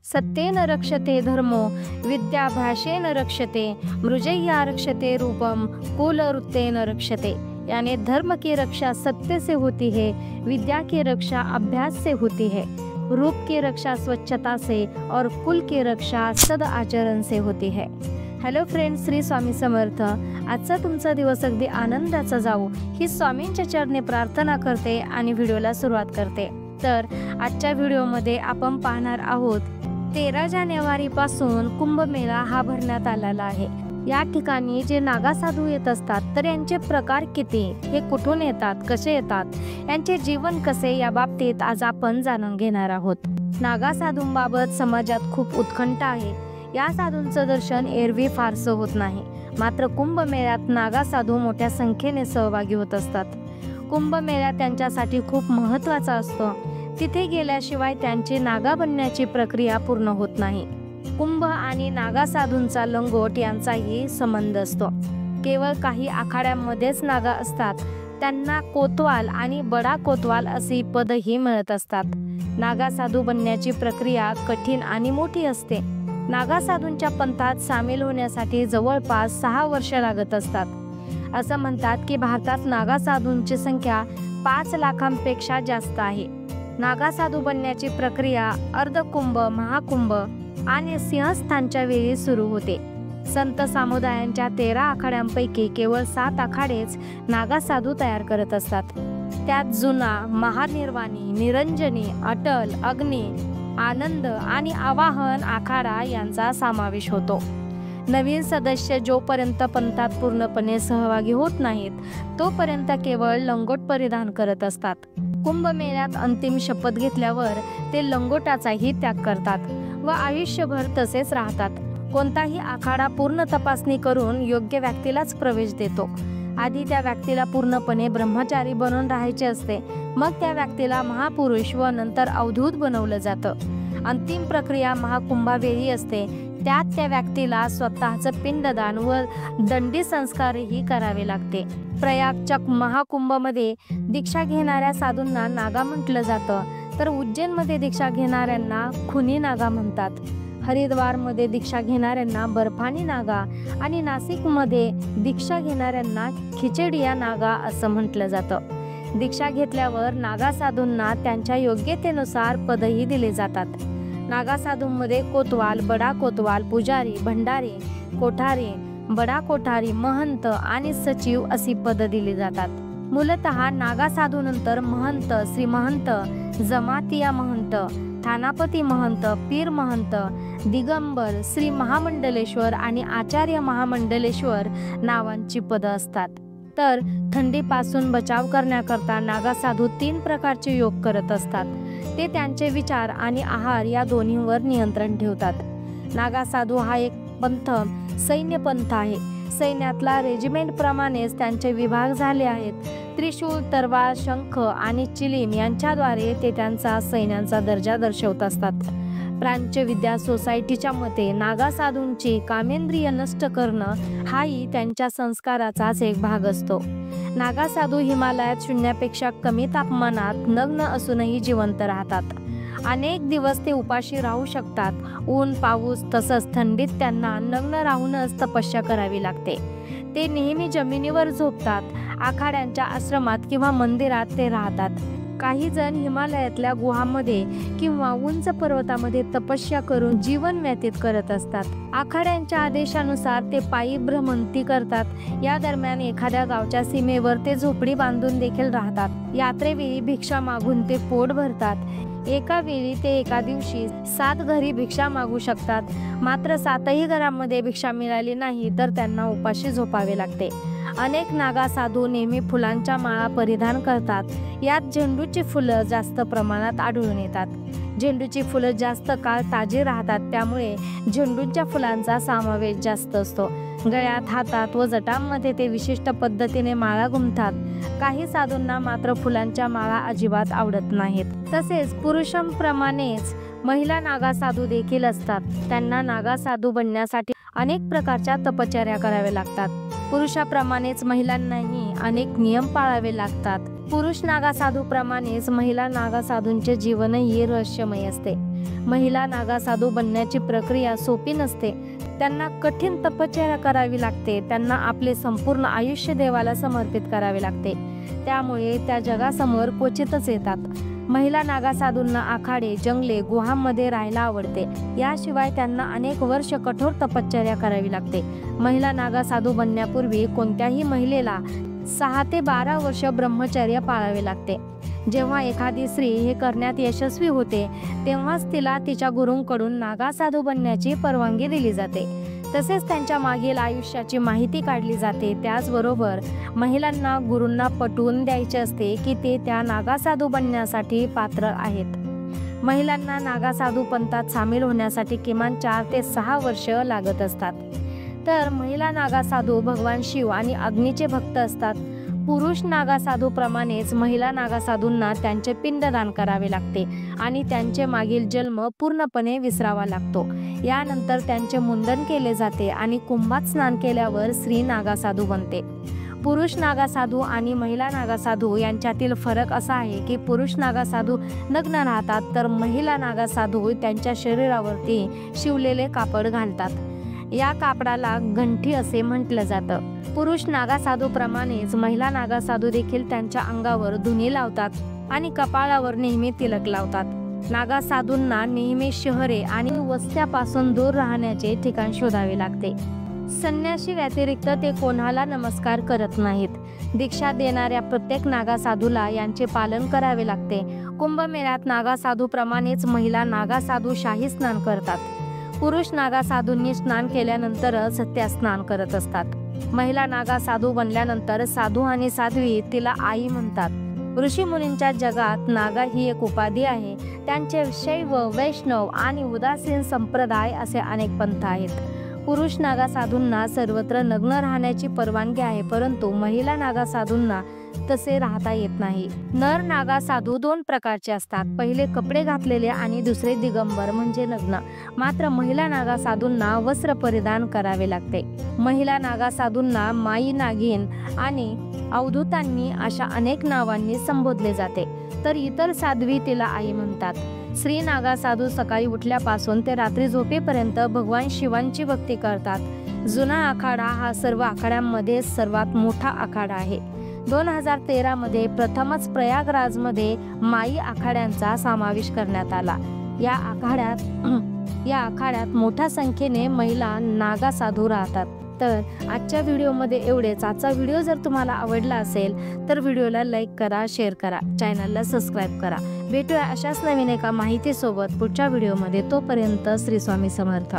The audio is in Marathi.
सत्येन रक्षते धर्मो विद्याभ्यासेन रक्षते मृजय्या रक्षते रूपम कुलवृत्तेन रक्षते। यानी धर्म की रक्षा सत्य से होती है, विद्या की रक्षा अभ्यास से होती है, रूप की रक्षा स्वच्छता से और कुल की रक्षा सद आचरण से होती है। Hello friends, Shri Swami Samarth. आजचा तुमचा दिवस अगदी आनंदाचा जावो ही स्वामींच्या चरणी प्रार्थना करते आणि व्हिडिओला सुरुवात करते। तर आजच्या व्हिडिओमध्ये आपण पाहणार आहोत 13 जानेवारीपासून कुंभमेळा हा भरण्यात आलेला आहे। या ठिकाणी जे नागा साधू येत असतात तर यांचे प्रकार किती, हे कुठून येतात, कसे येतात, यांचे जीवन कसे, या बाबतीत आज आपण जाणून घेणार आहोत। नागा साधूंबाबत समाजात खूप उत्कंठा आहे। या साधूंचं दर्शन एरवी फारसं होत नाही, मात्र कुंभमेळ्यात नागा साधू मोठ्या संख्येने सहभागी होत असतात। कुंभमेळा त्यांच्यासाठी खूप महत्त्वाचा असतो। तिथे गेल्याशिवाय त्यांची नागा बनण्याची प्रक्रिया पूर्ण होत नाही। कुंभ आणि नागा साधूंचा लंगोट यांचाही संबंध असतो। केवळ काही आखाड्यांमध्येच नागा असतात, त्यांना कोतवाल आणि बडा कोतवाल अशी पदही मिळत असतात। नागा साधू बनण्याची प्रक्रिया कठीण आणि मोठी असते। नागा साधूंच्या पंथात सामील होण्यासाठी जवळपास 6 वर्ष लागत असतात। असं म्हणतात की भारतात नागा साधूंची संख्या 5 लाखांपेक्षा जास्त आहे। नागा साधू बनण्याची प्रक्रिया अर्धकुंभ, महाकुंभ आणि सिंहस्थानच्या वेळी सुरू होते। संत समुदायांच्या 13 आखाड्यांपैकी केवळ 7 आखाडेच नागा साधू तयार करत असतात। त्यात जुना, महानिर्वाणी, निरंजनी, अटल, अग्नी, आनंद आणि आवाहन आखाडा यांचा समावेश होतो। नवीन सदस्य जोपर्यंत पंथात पूर्णपणे सहभागी होत नाहीत तोपर्यंत केवळ लंगोट परिधान करत असतात। कुंभमेळ्यात अंतिम शपथ घेतल्यावर ते लंगोटाचाही त्याग करतात व आयुष्यभर तसेच राहतात। कोणताही आखाडा पूर्ण तपासणी करून योग्य व्यक्तीलाच प्रवेश देतो। आधी त्या व्यक्तीला पूर्णपणे ब्रह्मचारी बनून राहायचे असते, मग त्या व्यक्तीला महापुरुष व नंतर अवधूत बनवलं जातं। अंतिम प्रक्रिया महाकुंभावेळी असते। त्यात त्या व्यक्तीला स्वतःचं पिंडदान व दंडी संस्कारही करावे लागते। प्रयागच्या महाकुंभमध्ये दीक्षा घेणाऱ्या साधूंना नागा म्हटलं जातं, तर उज्जैनमध्ये दीक्षा घेणाऱ्यांना खुनी नागा म्हणतात। हरिद्वारमध्ये दीक्षा घेणाऱ्यांना बर्फानी नागा आणि नाशिकमध्ये दीक्षा घेणाऱ्यांना खिचडिया नागा असं म्हटलं जातं। दीक्षा घेतल्यावर नागा साधूंना त्यांच्या योग्यतेनुसार पदही दिले जातात। नागा साधूंमध्ये कोतवाल, बडा कोतवाल, पुजारी, भंडारी, कोठारी, बडा कोठारी, महंत आणि सचिव अशी पदं दिली जातात। मूलतः नागा साधूनंतर महंत, श्री महंत, जमातिया महंत, थानापती महंत, पीर महंत, दिगंबर, श्री महामंडलेश्वर आणि आचार्य महामंडलेश्वर नावांची पदं असतात। तर थंडीपासून बचाव करण्याकरता नागा साधू 3 प्रकारचे योग करत असतात। ते त्यांचे विचार आणि आहार या दोन्हीवर नियंत्रण ठेवतात। नागा साधू हा एक पंथ सैन्य पंथ आहे। सैन्यातला रेजिमेंट प्रमाणेच त्यांचे विभाग झाले आहेत। त्रिशूल, तलवार, शंख आणि चिलीम यांच्याद्वारे ते त्यांचा सैन्याचा दर्जा दर्शवत असतात। प्राच्यविद्या सोसायटीच्या मते नागा साधूंची कामेंद्रिय नष्ट करणं हाही त्यांच्या संस्काराचाच एक भाग असतो। नागा साधू हिमालयात शून्यापेक्षा कमी तापमानात नग्न असूनही जिवंत राहतात। अनेक दिवस ते उपाशी राहू शकतात। ऊन, पाऊस तसंच थंडीत त्यांना नग्न राहूनच तपस्या करावी लागते। ते नेहमी जमिनीवर झोपतात। आखाड्यांच्या आश्रमात किंवा मंदिरात ते राहतात। काही जण हिमालयातल्या गुहांमध्ये किंवा उंच पर्वतामध्ये तपस्या करून जीवन व्यतीत करत असतात। आखाड्यांच्या आदेशानुसार ते पायी भ्रमंती करतात। या दरम्यान एखाद्या गावच्या सीमेवर ते झोपडी बांधून देखील राहतात। यात्रेवेळी भिक्षा मागून ते पोट भरतात। एका वेळी ते एका दिवशी 7 घरी भिक्षा मागू शकतात। मात्र 7ही घरामध्ये भिक्षा मिळाली नाही तर त्यांना उपाशी झोपावे लागते। अनेक नागा साधू नेहमी फुलांच्या माळा परिधान करतात। यात झेंडूची फुलं जास्त प्रमाणात आढळून येतात। झेंडूची फुलं जास्त काळ ताजी राहतात, त्यामुळे झेंडूच्या फुलांचा समावेश जास्त असतो। गळ्यात, हातात व जटांमध्ये ते विशिष्ट पद्धतीने माळा गुंफतात। काही साधूंना मात्र फुलांच्या माळा अजिबात आवडत नाहीत। तसेच पुरुषांप्रमाणेच महिला नागा साधू देखील असतात। त्यांना नागा साधू बनण्यासाठी अनेक प्रकारच्या तपश्चर्या कराव्या लागतात। पुरुषाप्रमाणेच महिलांनाही अनेक नियम पाळावे लागतात। पुरुष नागा साधू प्रमाणेच महिला नागा साधूंचे जीवनही रहस्यमय असते। महिला नागा साधू बनण्याची प्रक्रिया सोपी नसते. त्यांना कठीण तपश्चर्या करावी लागते. त्यांना आपले संपूर्ण आयुष्य देवाला समर्पित करावे लागते. त्यामुळे त्या जगासमोर क्वचितच येतात. महिला नागा साधूंना आखाडे, जंगले, गुहांमध्ये राहायला आवडते. याशिवाय त्यांना अनेक वर्ष कठोर तपश्चर्या करावी लागते. महिला नागा साधू बनण्यापूर्वी कोणत्याही महिलेला 6 ते 12 वर्ष ब्रह्मचर्य पाळावे लागते. जेव्हा एखादी स्त्री हे करण्यात यशस्वी होते तेव्हाच तिला तिच्या गुरूंकडून नागा साधू बनण्याची परवानगी दिली जाते. तसेच त्यांच्या मागील आयुष्याची माहिती काढली जाते. त्याचबरोबर महिलांना गुरूंना पटवून द्यायचे असते की ते त्या नागा साधू बनण्यासाठी पात्र आहेत. महिलांना नागा साधू पंथात सामील होण्यासाठी किमान 4 ते 6 वर्ष लागत असतात. तर महिला नागा साधू भगवान शिव आणि अग्नीचे भक्त असतात. पुरुष नागा साधू प्रमाणेच महिला नागा साधूंना त्यांचे पिंडदान करावे लागते आणि त्यांचे मागील जन्म पूर्णपणे विसरावा लागतो. यानंतर त्यांचे मुंडन केले जाते आणि कुंभात स्नान केल्यावर स्त्री नागा साधू बनते. पुरुष नागा साधू आणि महिला नागा साधू यांच्यातील फरक असा आहे की पुरुष नागा साधू नग्न राहतात, तर महिला नागा साधू त्यांच्या शरीरावरती शिवलेले कापड घालतात. या कापडाला गंठी असे म्हटलं जातं. पुरुष नागा साधू प्रमाणेच महिला नागा साधू देखील त्यांच्या अंगावर धुनी लावतात आणि कपाळावर नेहमी तिलक लावतात. नागा साधूंना नेहमी शहरे आणि वस्त्यापासून दूर राहण्याचे ठिकाण शोधावे लागते. संन्याशी व्यतिरिक्त ते कोणाला नमस्कार करत नाहीत. दीक्षा देणाऱ्या प्रत्येक नागा साधूला यांचे पालन करावे लागते. कुंभमेळ्यात नागा साधू प्रमाणेच महिला नागा साधू शाही स्नान करतात. पुरुष नागा साधूंनी स्नान केल्यानंतरच त्या स्नान करत असतात. महिला नागा साधू बनल्यानंतर साधू आणि साध्वी तिला आई म्हणतात. ऋषी मुनींच्या जगात नागा ही एक उपाधी आहे. त्यांचे शैव, वैष्णव आणि उदासीन संप्रदाय असे अनेक पंथ आहेत. पुरुष नागा साधूंना सर्वत्र नग्न राहण्याची परवानगी आहे, परंतु महिला नागा साधूंना तसे राहता येत नाही. नर नागा साधू 2 प्रकारचे असतात. पहिले कपडे घातलेले आणि दुसरे दिगंबर म्हणजे नग्न. मात्र महिला नागा साधूंना वस्त्र परिधान करावे लागते. महिला नागा साधूंना माई, नागिन आणि अवधूतांनी अशा अनेक नावांनी संबोधले जाते, तर इतर साध्वी तिला आई म्हणतात. श्री नागा साधू सकाळी उठल्यापासून ते रात्री झोपेपर्यंत भगवान शिवांची भक्ती करतात. जुना आखाडा हा सर्व आखाड्यांमध्ये सर्वात मोठा आखाडा आहे. 2013 मध्ये प्रथमच प्रयागराजमध्ये माई आखाड्यांचा समावेश करण्यात आला. या आखाड्यात मोठ्या संख्येने महिला नागा साधू राहतात. तर आजच्या व्हिडिओमध्ये एवढेच. आजचा व्हिडिओ जर तुम्हाला आवडला असेल तर व्हिडिओला लाईक करा, शेअर करा, चॅनलला सबस्क्राईब करा. भेटूया अशाच नवीन एका माहितीसोबत पुढच्या व्हिडिओमध्ये. तोपर्यंत श्री स्वामी समर्थ.